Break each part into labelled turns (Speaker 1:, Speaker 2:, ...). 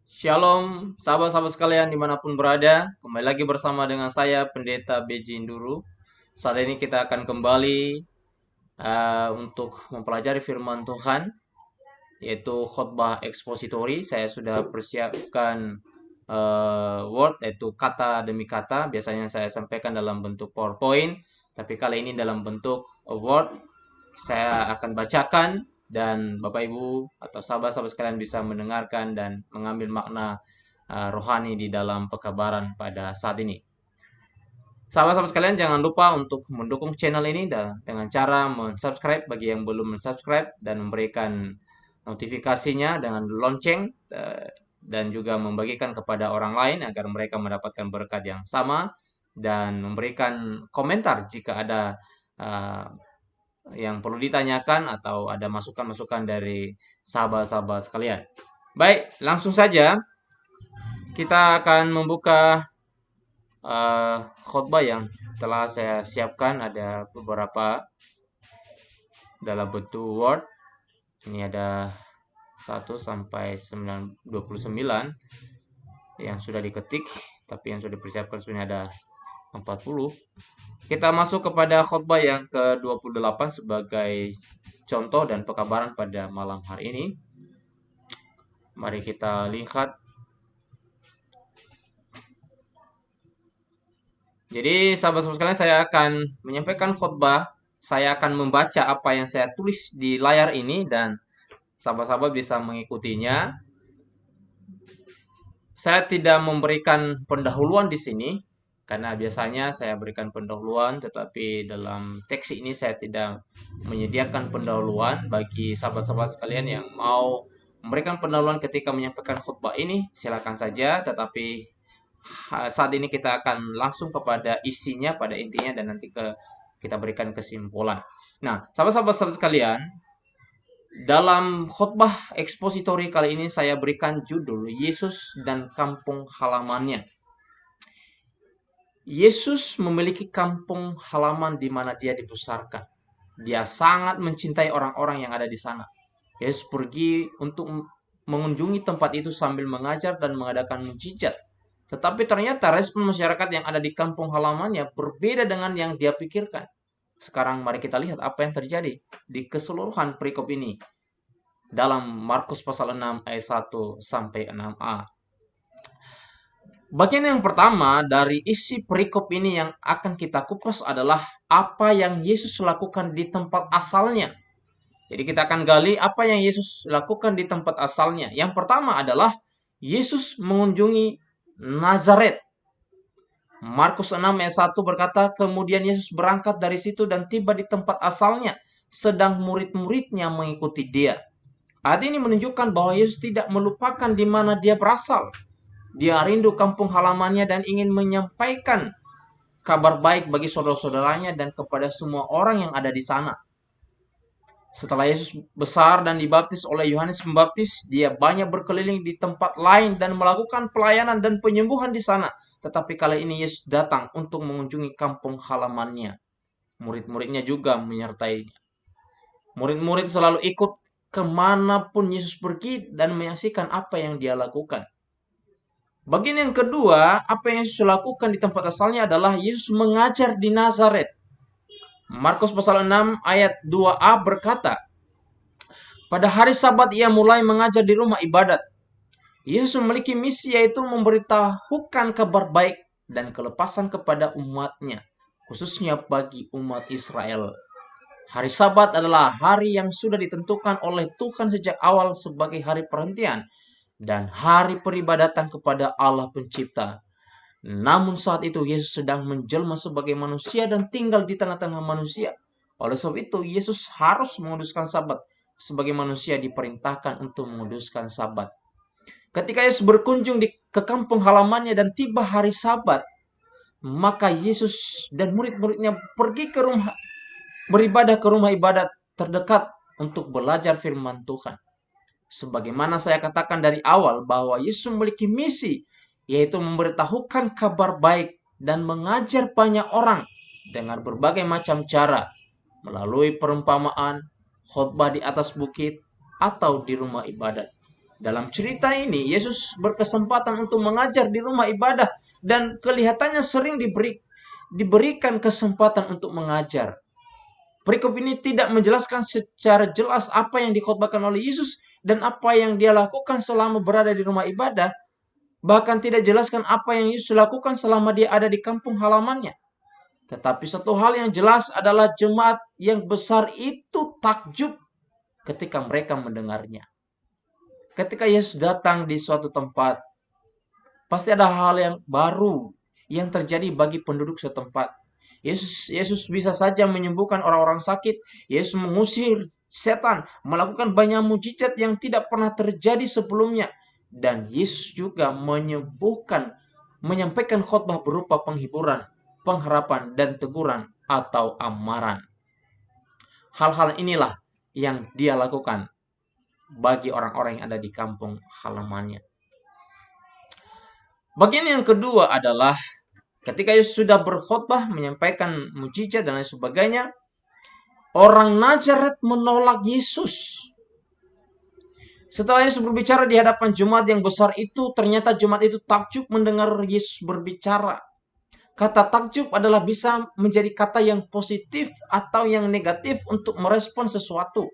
Speaker 1: Shalom, sahabat-sahabat sekalian dimanapun berada. Kembali lagi bersama dengan saya, Pendeta B.J. Induru. Saat ini kita akan kembali untuk mempelajari firman Tuhan, yaitu khotbah ekspositori. Saya sudah persiapkan word, yaitu kata demi kata. Biasanya saya sampaikan dalam bentuk PowerPoint, tapi kali ini dalam bentuk word. Saya akan bacakan dan Bapak Ibu atau sahabat-sahabat sekalian bisa mendengarkan dan mengambil makna rohani di dalam pekabaran pada saat ini. Sahabat-sahabat sekalian jangan lupa untuk mendukung channel ini dengan cara subscribe bagi yang belum subscribe dan memberikan notifikasinya dengan lonceng dan juga membagikan kepada orang lain agar mereka mendapatkan berkat yang sama dan memberikan komentar jika ada uh, yang perlu ditanyakan atau ada masukan-masukan dari sahabat-sahabat sekalian. Baik, langsung saja kita akan membuka khotbah yang telah saya siapkan. Ada beberapa dalam bentuk Word. Ini ada 1 sampai 29 yang sudah diketik, tapi yang sudah dipersiapkan sebenarnya ada 40. Kita masuk kepada khotbah yang ke-28 sebagai contoh dan pekabaran pada malam hari ini. Mari kita lihat. Jadi sahabat-sahabat sekalian, saya akan menyampaikan khotbah. Saya akan membaca apa yang saya tulis di layar ini dan sahabat-sahabat bisa mengikutinya. Saya tidak memberikan pendahuluan di sini karena biasanya saya berikan pendahuluan, tetapi dalam teks ini saya tidak menyediakan pendahuluan. Bagi sahabat-sahabat sekalian yang mau memberikan pendahuluan ketika menyampaikan khutbah ini, silakan saja, tetapi saat ini kita akan langsung kepada isinya, pada intinya, dan nanti kita berikan kesimpulan. Nah, sahabat-sahabat sekalian, dalam khotbah ekspositori kali ini saya berikan judul Yesus dan kampung halamannya. Yesus memiliki kampung halaman di mana dia dibesarkan. Dia sangat mencintai orang-orang yang ada di sana. Yesus pergi untuk mengunjungi tempat itu sambil mengajar dan mengadakan mujizat. Tetapi ternyata respon masyarakat yang ada di kampung halamannya berbeda dengan yang dia pikirkan. Sekarang mari kita lihat apa yang terjadi di keseluruhan perikop ini dalam Markus pasal 6 ayat 1 sampai 6a. Bagian yang pertama dari isi perikop ini yang akan kita kupas adalah apa yang Yesus lakukan di tempat asalnya. Jadi kita akan gali apa yang Yesus lakukan di tempat asalnya. Yang pertama adalah Yesus mengunjungi Nazaret. Markus 6 ayat 1 berkata, kemudian Yesus berangkat dari situ dan tiba di tempat asalnya, sedang murid-muridnya mengikuti dia. Ayat ini menunjukkan bahwa Yesus tidak melupakan di mana dia berasal. Dia rindu kampung halamannya dan ingin menyampaikan kabar baik bagi saudara-saudaranya dan kepada semua orang yang ada di sana. Setelah Yesus besar dan dibaptis oleh Yohanes Pembaptis, dia banyak berkeliling di tempat lain dan melakukan pelayanan dan penyembuhan di sana. Tetapi kali ini Yesus datang untuk mengunjungi kampung halamannya. Murid-muridnya juga menyertainya. Murid-murid selalu ikut kemanapun Yesus pergi dan menyaksikan apa yang dia lakukan. Bagian yang kedua, apa yang Yesus lakukan di tempat asalnya adalah Yesus mengajar di Nazaret. Markus pasal 6 ayat 2a berkata, pada hari Sabat ia mulai mengajar di rumah ibadat. Yesus memiliki misi yaitu memberitahukan kabar baik dan kelepasan kepada umatnya, khususnya bagi umat Israel. Hari Sabat adalah hari yang sudah ditentukan oleh Tuhan sejak awal sebagai hari perhentian dan hari peribadatan kepada Allah Pencipta. Namun saat itu Yesus sedang menjelma sebagai manusia dan tinggal di tengah-tengah manusia. Oleh sebab itu Yesus harus menguduskan Sabat. Sebagai manusia diperintahkan untuk menguduskan Sabat. Ketika Yesus berkunjung ke kampung halamannya dan tiba hari Sabat, maka Yesus dan murid-muridnya pergi ke rumah beribadah ke rumah ibadat terdekat untuk belajar firman Tuhan. Sebagaimana saya katakan dari awal bahwa Yesus memiliki misi, yaitu memberitahukan kabar baik dan mengajar banyak orang dengan berbagai macam cara, melalui perumpamaan, khotbah di atas bukit, atau di rumah ibadat. Dalam cerita ini, Yesus berkesempatan untuk mengajar di rumah ibadah dan kelihatannya sering diberikan kesempatan untuk mengajar. Perikop ini tidak menjelaskan secara jelas apa yang dikhotbahkan oleh Yesus dan apa yang dia lakukan selama berada di rumah ibadah. Bahkan tidak jelaskan apa yang Yesus lakukan selama dia ada di kampung halamannya. Tetapi satu hal yang jelas adalah jemaat yang besar itu takjub ketika mereka mendengarnya. Ketika Yesus datang di suatu tempat, pasti ada hal yang baru yang terjadi bagi penduduk setempat. Yesus bisa saja menyembuhkan orang-orang sakit. Yesus mengusir setan, melakukan banyak mujizat yang tidak pernah terjadi sebelumnya. Dan Yesus juga menyampaikan khotbah berupa penghiburan, pengharapan, dan teguran atau amaran. Hal-hal inilah yang dia lakukan bagi orang-orang yang ada di kampung halamannya. Bagian yang kedua adalah ketika Yesus sudah berkhotbah, menyampaikan mujizat dan lain sebagainya, orang Nazaret menolak Yesus. Setelah Yesus berbicara di hadapan jemaat yang besar itu, ternyata jemaat itu takjub mendengar Yesus berbicara. Kata takjub adalah bisa menjadi kata yang positif atau yang negatif untuk merespon sesuatu.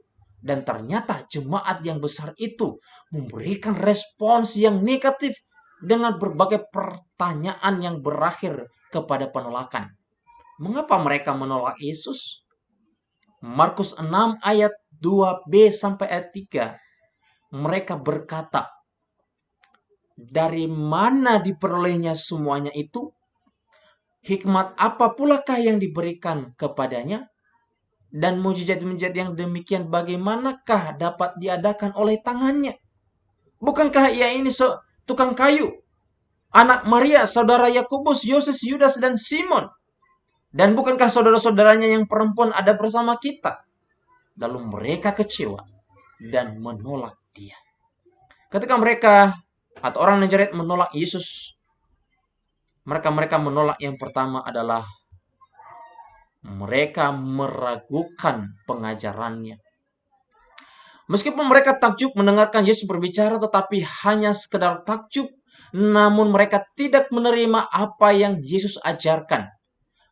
Speaker 1: Dan ternyata jemaat yang besar itu memberikan respons yang negatif dengan berbagai pertanyaan yang berakhir kepada penolakan. Mengapa mereka menolak Yesus? Markus 6 ayat 2b sampai ayat 3. Mereka berkata, dari mana diperolehnya semuanya itu? Hikmat apa pulakah yang diberikan kepadanya? Dan mujizat-mujizat yang demikian bagaimanakah dapat diadakan oleh tangannya? Bukankah ia ini tukang kayu? Anak Maria, saudara Yakobus, Yoses, Yudas, dan Simon. Dan bukankah saudara-saudaranya yang perempuan ada bersama kita? Lalu mereka kecewa dan menolak dia. Ketika mereka atau orang Nazaret menolak Yesus, mereka menolak yang pertama adalah mereka meragukan pengajarannya. Meskipun mereka takjub mendengarkan Yesus berbicara, tetapi hanya sekedar takjub, namun mereka tidak menerima apa yang Yesus ajarkan.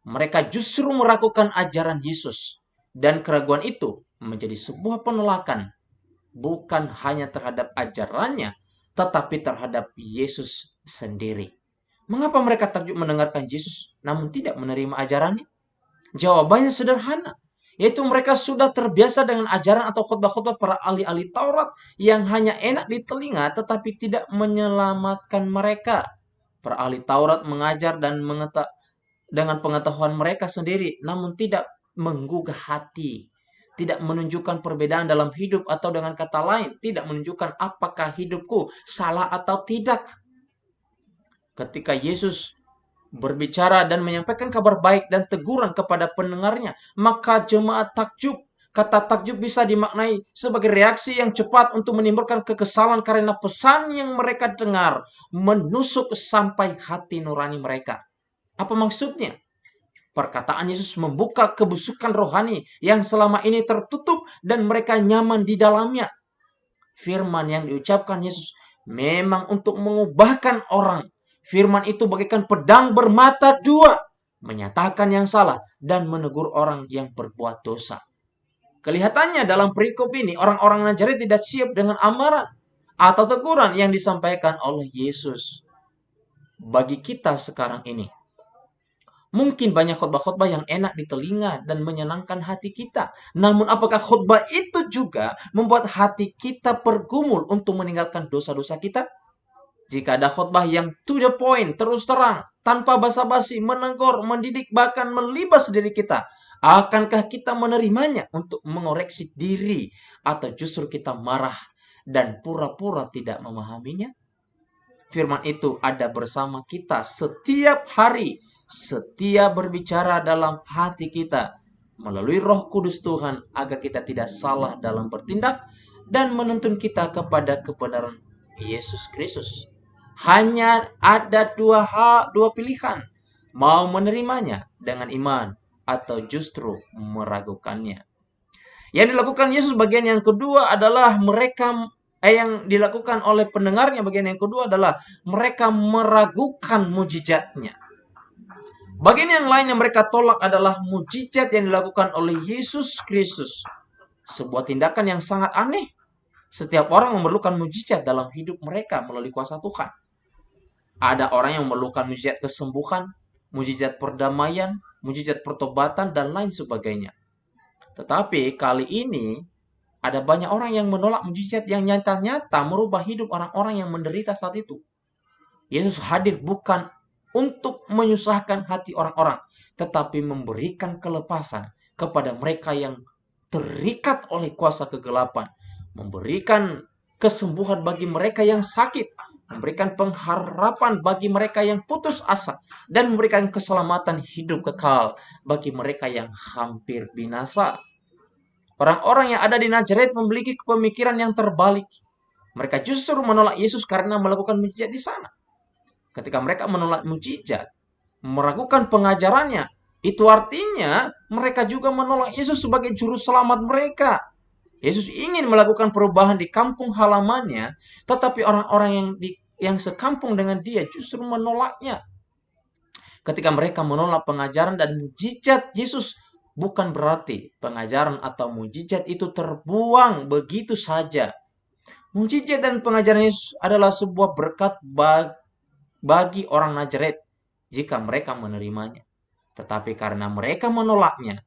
Speaker 1: Mereka justru meragukan ajaran Yesus. Dan keraguan itu menjadi sebuah penolakan, bukan hanya terhadap ajarannya, tetapi terhadap Yesus sendiri. Mengapa mereka takjub mendengarkan Yesus, namun tidak menerima ajarannya? Jawabannya sederhana, yaitu mereka sudah terbiasa dengan ajaran atau khotbah-khotbah para ahli-ahli Taurat yang hanya enak di telinga tetapi tidak menyelamatkan mereka. Para ahli Taurat mengajar dan dengan pengetahuan mereka sendiri, namun tidak menggugah hati, tidak menunjukkan perbedaan dalam hidup, atau dengan kata lain, tidak menunjukkan apakah hidupku salah atau tidak. Ketika Yesus berbicara dan menyampaikan kabar baik dan teguran kepada pendengarnya, maka jemaat takjub. Kata takjub bisa dimaknai sebagai reaksi yang cepat untuk menimbulkan kekesalan karena pesan yang mereka dengar menusuk sampai hati nurani mereka. Apa maksudnya? Perkataan Yesus membuka kebusukan rohani yang selama ini tertutup dan mereka nyaman di dalamnya. Firman yang diucapkan Yesus memang untuk mengubahkan orang. Firman itu bagaikan pedang bermata dua, menyatakan yang salah dan menegur orang yang berbuat dosa. Kelihatannya dalam perikop ini orang-orang Nazaret tidak siap dengan amaran atau teguran yang disampaikan oleh Yesus. Bagi kita sekarang ini, mungkin banyak khotbah-khotbah yang enak di telinga dan menyenangkan hati kita. Namun apakah khotbah itu juga membuat hati kita bergumul untuk meninggalkan dosa-dosa kita? Jika ada khotbah yang to the point, terus terang, tanpa basa-basi, menegur, mendidik, bahkan melibas diri kita, akankah kita menerimanya untuk mengoreksi diri, atau justru kita marah dan pura-pura tidak memahaminya? Firman itu ada bersama kita setiap hari, setia berbicara dalam hati kita melalui Roh Kudus Tuhan agar kita tidak salah dalam bertindak dan menuntun kita kepada kebenaran Yesus Kristus. Hanya ada dua pilihan, mau menerimanya dengan iman atau justru meragukannya. Yang dilakukan Yesus bagian yang kedua adalah mereka yang dilakukan oleh pendengarnya, bagian yang kedua adalah mereka meragukan mujizatnya. Bagian yang lain yang mereka tolak adalah mujizat yang dilakukan oleh Yesus Kristus. Sebuah tindakan yang sangat aneh. Setiap orang memerlukan mujizat dalam hidup mereka melalui kuasa Tuhan. Ada orang yang memerlukan mujizat kesembuhan, mujizat perdamaian, mujizat pertobatan, dan lain sebagainya. Tetapi kali ini ada banyak orang yang menolak mujizat yang nyata-nyata merubah hidup orang-orang yang menderita saat itu. Yesus hadir bukan untuk menyusahkan hati orang-orang, tetapi memberikan kelepasan kepada mereka yang terikat oleh kuasa kegelapan, memberikan kesembuhan bagi mereka yang sakit, memberikan pengharapan bagi mereka yang putus asa, dan memberikan keselamatan hidup kekal bagi mereka yang hampir binasa. Orang-orang yang ada di Nazaret memiliki pemikiran yang terbalik. Mereka justru menolak Yesus karena melakukan mujizat di sana. Ketika mereka menolak mujizat, meragukan pengajarannya, itu artinya mereka juga menolak Yesus sebagai juru selamat mereka. Yesus ingin melakukan perubahan di kampung halamannya, tetapi orang-orang yang sekampung dengan dia justru menolaknya. Ketika mereka menolak pengajaran dan mujizat Yesus, bukan berarti pengajaran atau mujizat itu terbuang begitu saja. Mujizat dan pengajaran Yesus adalah sebuah berkat bagi orang Nazaret jika mereka menerimanya. Tetapi karena mereka menolaknya,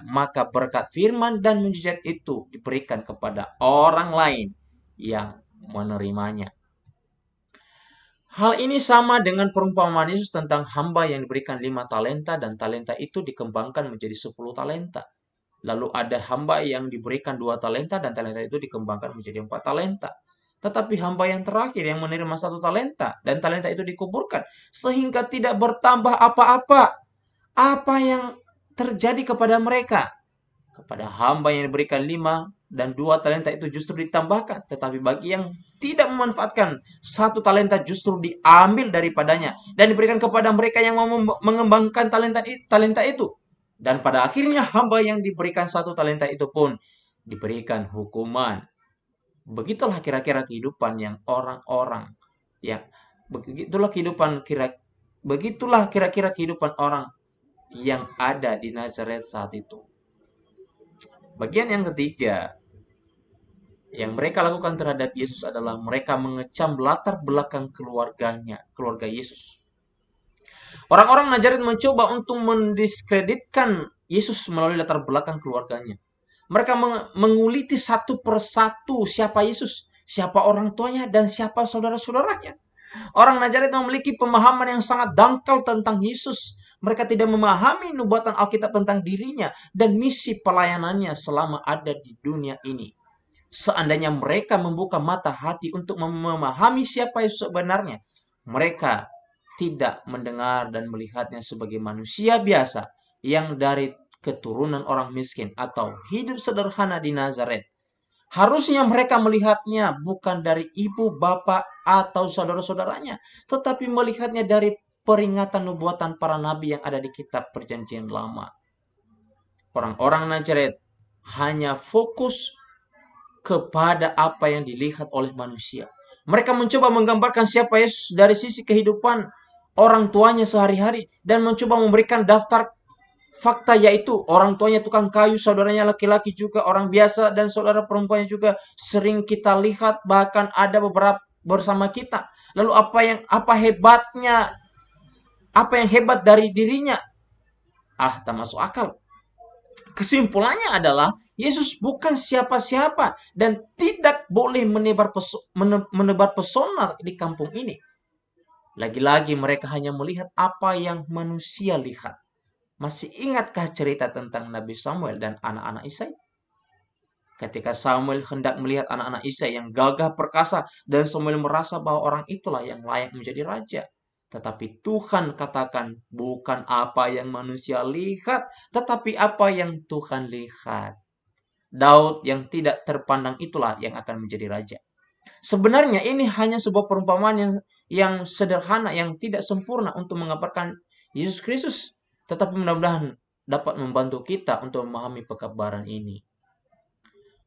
Speaker 1: maka berkat firman dan mujizat itu diberikan kepada orang lain yang menerimanya. Hal ini sama dengan perumpamaan Yesus tentang hamba yang diberikan 5 talenta dan talenta itu dikembangkan menjadi 10 talenta. Lalu ada hamba yang diberikan 2 talenta dan talenta itu dikembangkan menjadi 4 talenta. Tetapi hamba yang terakhir yang menerima 1 talenta dan talenta itu dikuburkan sehingga tidak bertambah apa-apa. Apa yang terjadi kepada mereka? Kepada hamba yang diberikan 5 dan 2 talenta itu justru ditambahkan. Tetapi bagi yang tidak memanfaatkan 1 talenta justru diambil daripadanya. Dan diberikan kepada mereka yang mau mengembangkan talenta itu. Dan pada akhirnya hamba yang diberikan 1 talenta itu pun diberikan hukuman. Begitulah kira-kira kehidupan yang orang-orang. Ya, begitulah kira-kira kehidupan orang yang ada di Nazaret saat itu. Bagian yang ketiga yang mereka lakukan terhadap Yesus adalah mereka mengecam latar belakang keluarganya, keluarga Yesus. Orang-orang Nazaret mencoba untuk mendiskreditkan Yesus melalui latar belakang keluarganya. Mereka menguliti satu persatu siapa Yesus, siapa orang tuanya, dan siapa saudara-saudaranya. Orang Nazaret memiliki pemahaman yang sangat dangkal tentang Yesus. Mereka tidak memahami nubuatan Alkitab tentang dirinya dan misi pelayanannya selama ada di dunia ini. Seandainya mereka membuka mata hati untuk memahami siapa Yesus sebenarnya, mereka tidak mendengar dan melihatnya sebagai manusia biasa yang dari keturunan orang miskin atau hidup sederhana di Nazaret. Harusnya mereka melihatnya bukan dari ibu, bapak, atau saudara-saudaranya, tetapi melihatnya dari peringatan nubuatan para nabi yang ada di kitab Perjanjian Lama. Orang-orang Nazaret hanya fokus kepada apa yang dilihat oleh manusia. Mereka mencoba menggambarkan siapa Yesus dari sisi kehidupan orang tuanya sehari-hari dan mencoba memberikan daftar fakta, yaitu orang tuanya tukang kayu, saudaranya laki-laki juga orang biasa, dan saudara perempuannya juga sering kita lihat, bahkan ada beberapa bersama kita. Lalu apa yang hebat dari dirinya? Tak masuk akal. Kesimpulannya adalah Yesus bukan siapa-siapa dan tidak boleh menebar pesona di kampung ini. Lagi-lagi mereka hanya melihat apa yang manusia lihat. Masih ingatkah cerita tentang Nabi Samuel dan anak-anak Isai? Ketika Samuel hendak melihat anak-anak Isai yang gagah perkasa, dan Samuel merasa bahwa orang itulah yang layak menjadi raja. Tetapi Tuhan katakan, bukan apa yang manusia lihat, tetapi apa yang Tuhan lihat. Daud yang tidak terpandang itulah yang akan menjadi raja. Sebenarnya ini hanya sebuah perumpamaan yang sederhana, yang tidak sempurna untuk mengabarkan Yesus Kristus. Tetapi mudah-mudahan dapat membantu kita untuk memahami pekabaran ini.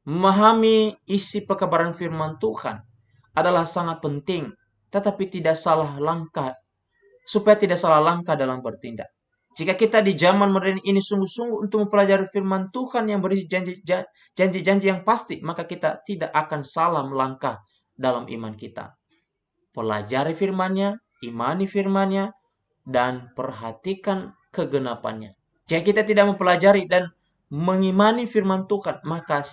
Speaker 1: Memahami isi pekabaran firman Tuhan adalah sangat penting, tetapi tidak salah langkah, supaya tidak salah langkah dalam bertindak. Jika kita di zaman modern ini sungguh-sungguh untuk mempelajari firman Tuhan yang berisi janji-janji yang pasti, maka kita tidak akan salah melangkah dalam iman kita. Pelajari firman-Nya, imani firman-Nya, dan perhatikan kegenapannya. Jika kita tidak mempelajari dan mengimani firman Tuhan, maka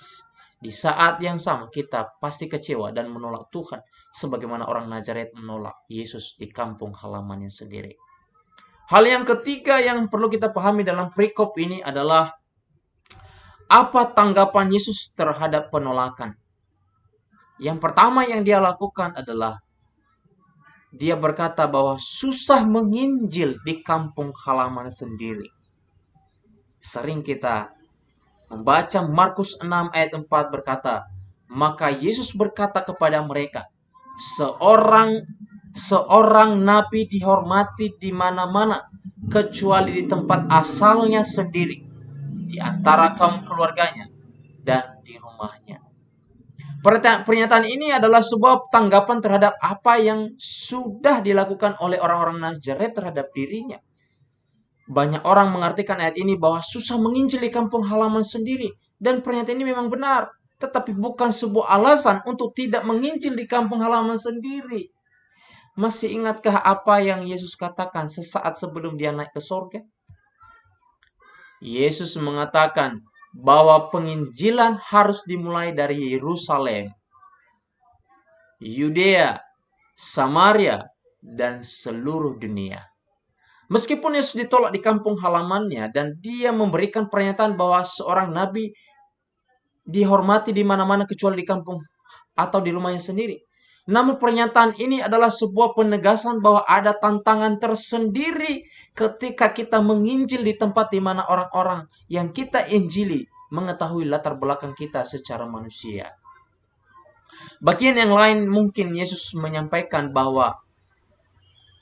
Speaker 1: di saat yang sama kita pasti kecewa dan menolak Tuhan sebagaimana orang Nazaret menolak Yesus di kampung halamannya sendiri. Hal yang ketiga yang perlu kita pahami dalam perikop ini adalah apa tanggapan Yesus terhadap penolakan. Yang pertama yang dia lakukan adalah dia berkata bahwa susah menginjil di kampung halaman sendiri. Sering kita membaca Markus 6 ayat 4 berkata, maka Yesus berkata kepada mereka, seorang nabi dihormati di mana-mana kecuali di tempat asalnya sendiri, di antara kaum keluarganya dan di rumahnya. Pernyataan ini adalah sebuah tanggapan terhadap apa yang sudah dilakukan oleh orang-orang Nazaret terhadap dirinya. Banyak orang mengartikan ayat ini bahwa susah menginjil di kampung halaman sendiri. Dan pernyataan ini memang benar. Tetapi bukan sebuah alasan untuk tidak menginjil di kampung halaman sendiri. Masih ingatkah apa yang Yesus katakan sesaat sebelum dia naik ke surga? Yesus mengatakan bahwa penginjilan harus dimulai dari Yerusalem, Yudea, Samaria, dan seluruh dunia. Meskipun Yesus ditolak di kampung halamannya dan dia memberikan pernyataan bahwa seorang nabi dihormati di mana-mana kecuali di kampung atau di rumahnya sendiri. Namun pernyataan ini adalah sebuah penegasan bahwa ada tantangan tersendiri ketika kita menginjil di tempat di mana orang-orang yang kita injili mengetahui latar belakang kita secara manusia. Bagian yang lain mungkin Yesus menyampaikan bahwa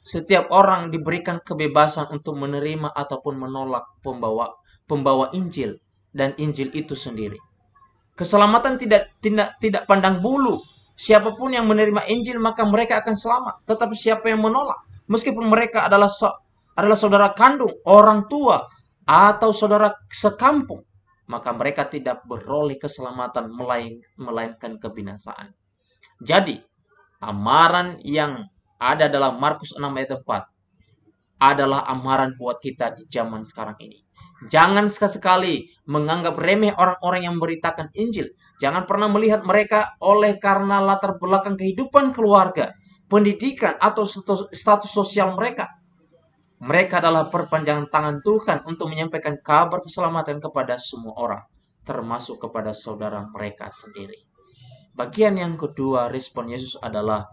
Speaker 1: setiap orang diberikan kebebasan untuk menerima ataupun menolak pembawa Injil dan Injil itu sendiri. Keselamatan tidak pandang bulu. Siapapun yang menerima Injil maka mereka akan selamat. Tetapi siapa yang menolak, meskipun mereka adalah saudara kandung, orang tua, atau saudara sekampung, maka mereka tidak beroleh keselamatan melainkan kebinasaan. Jadi, amaran yang ada dalam Markus 6 ayat 4 adalah amaran buat kita di zaman sekarang ini. Jangan sekali-sekali menganggap remeh orang-orang yang memberitakan Injil. Jangan pernah melihat mereka oleh karena latar belakang kehidupan keluarga, pendidikan, atau status sosial mereka. Mereka adalah perpanjangan tangan Tuhan untuk menyampaikan kabar keselamatan kepada semua orang, termasuk kepada saudara mereka sendiri. Bagian yang kedua, respon Yesus adalah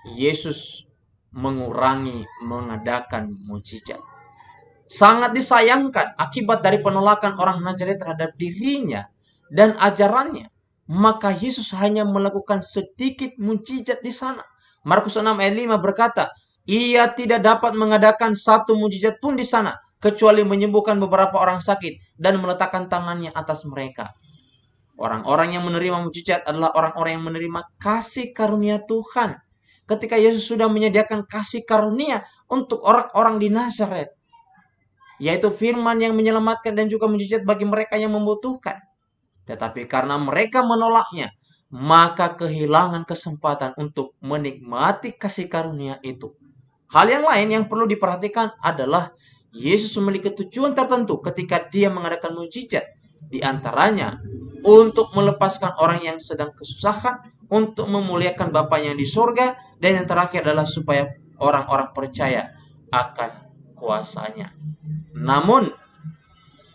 Speaker 1: Yesus mengurangi mengadakan mujizat. Sangat disayangkan akibat dari penolakan orang Nazaret terhadap dirinya dan ajarannya. Maka Yesus hanya melakukan sedikit mujizat di sana. Markus 6 ayat 5 berkata, ia tidak dapat mengadakan satu mujizat pun di sana, kecuali menyembuhkan beberapa orang sakit dan meletakkan tangannya atas mereka. Orang-orang yang menerima mujizat adalah orang-orang yang menerima kasih karunia Tuhan. Ketika Yesus sudah menyediakan kasih karunia untuk orang-orang di Nazaret, yaitu firman yang menyelamatkan dan juga mujizat bagi mereka yang membutuhkan. Tetapi karena mereka menolaknya, maka kehilangan kesempatan untuk menikmati kasih karunia itu. Hal yang lain yang perlu diperhatikan adalah Yesus memiliki tujuan tertentu ketika dia mengadakan mujizat. Di antaranya, untuk melepaskan orang yang sedang kesusahan, untuk memuliakan Bapa yang di surga, dan yang terakhir adalah supaya orang-orang percaya akan kuasanya. Namun,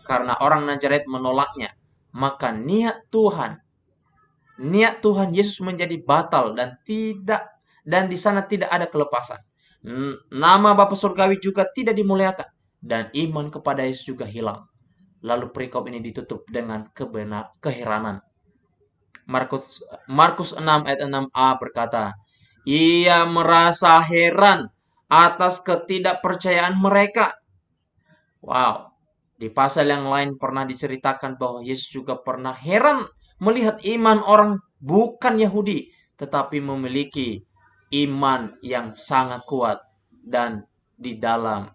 Speaker 1: karena orang Nazaret menolaknya, maka niat Tuhan Yesus menjadi batal dan di sana tidak ada kelepasan. Nama Bapa Surgawi juga tidak dimuliakan dan iman kepada Yesus juga hilang. Lalu perikop ini ditutup dengan keheranan. Markus 6 ayat 6a berkata, ia merasa heran atas ketidakpercayaan mereka. Wow. Di pasal yang lain pernah diceritakan bahwa Yesus juga pernah heran melihat iman orang bukan Yahudi, tetapi memiliki iman yang sangat kuat dan di dalam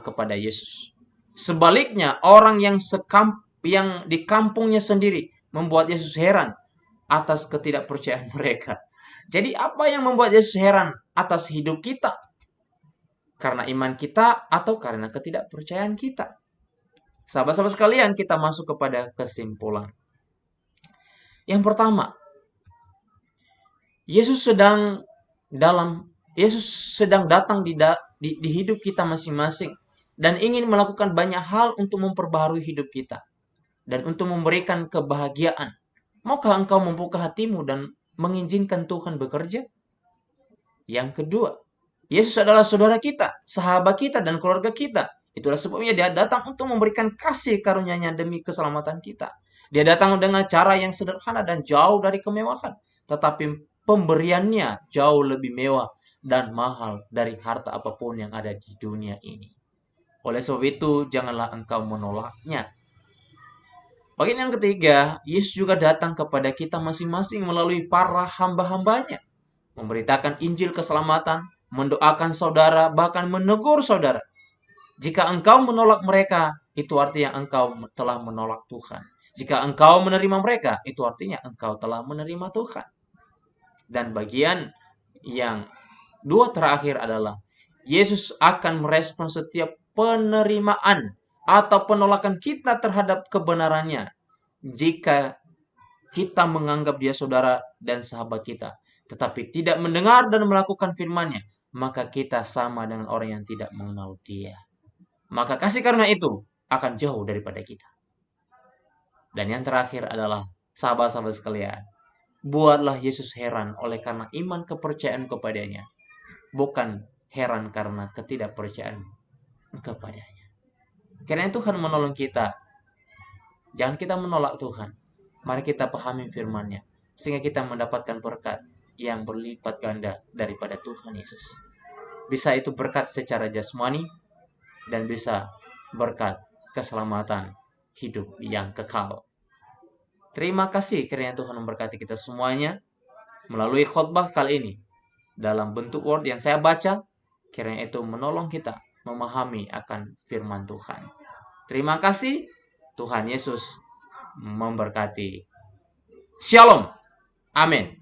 Speaker 1: kepada Yesus. Sebaliknya, orang yang di kampungnya sendiri membuat Yesus heran atas ketidakpercayaan mereka. Jadi apa yang membuat Yesus heran atas hidup kita? Karena iman kita atau karena ketidakpercayaan kita? Sahabat-sahabat sekalian, kita masuk kepada kesimpulan. Yang pertama, Yesus sedang datang di hidup kita masing-masing dan ingin melakukan banyak hal untuk memperbaharui hidup kita dan untuk memberikan kebahagiaan. Maukah engkau membuka hatimu dan mengizinkan Tuhan bekerja? Yang kedua, Yesus adalah saudara kita, sahabat kita, dan keluarga kita. Itulah sebabnya dia datang untuk memberikan kasih karunia-Nya demi keselamatan kita. Dia datang dengan cara yang sederhana dan jauh dari kemewahan. Tetapi pemberiannya jauh lebih mewah dan mahal dari harta apapun yang ada di dunia ini. Oleh sebab itu, janganlah engkau menolaknya. Bagian yang ketiga, Yesus juga datang kepada kita masing-masing melalui para hamba-hambanya. Memberitakan Injil keselamatan, mendoakan saudara, bahkan menegur saudara. Jika engkau menolak mereka, itu artinya engkau telah menolak Tuhan. Jika engkau menerima mereka, itu artinya engkau telah menerima Tuhan. Dan bagian yang dua terakhir adalah Yesus akan merespon setiap penerimaan atau penolakan kita terhadap kebenarannya jika kita menganggap dia saudara dan sahabat kita, tetapi tidak mendengar dan melakukan firman-Nya, maka kita sama dengan orang yang tidak mengenal dia. Maka kasih karunia itu akan jauh daripada kita. Dan yang terakhir adalah, sahabat-sahabat sekalian, buatlah Yesus heran oleh karena iman kepercayaan kepadanya, bukan heran karena ketidakpercayaan kepadanya. Karena Tuhan menolong kita. Jangan kita menolak Tuhan. Mari kita pahami firman-Nya, sehingga kita mendapatkan berkat yang berlipat ganda daripada Tuhan Yesus. Bisa itu berkat secara jasmani, dan bisa berkat keselamatan hidup yang kekal. Terima kasih kiranya Tuhan memberkati kita semuanya melalui khotbah kali ini. Dalam bentuk word yang saya baca, kiranya itu menolong kita memahami akan firman Tuhan. Terima kasih. Tuhan Yesus memberkati. Shalom. Amin.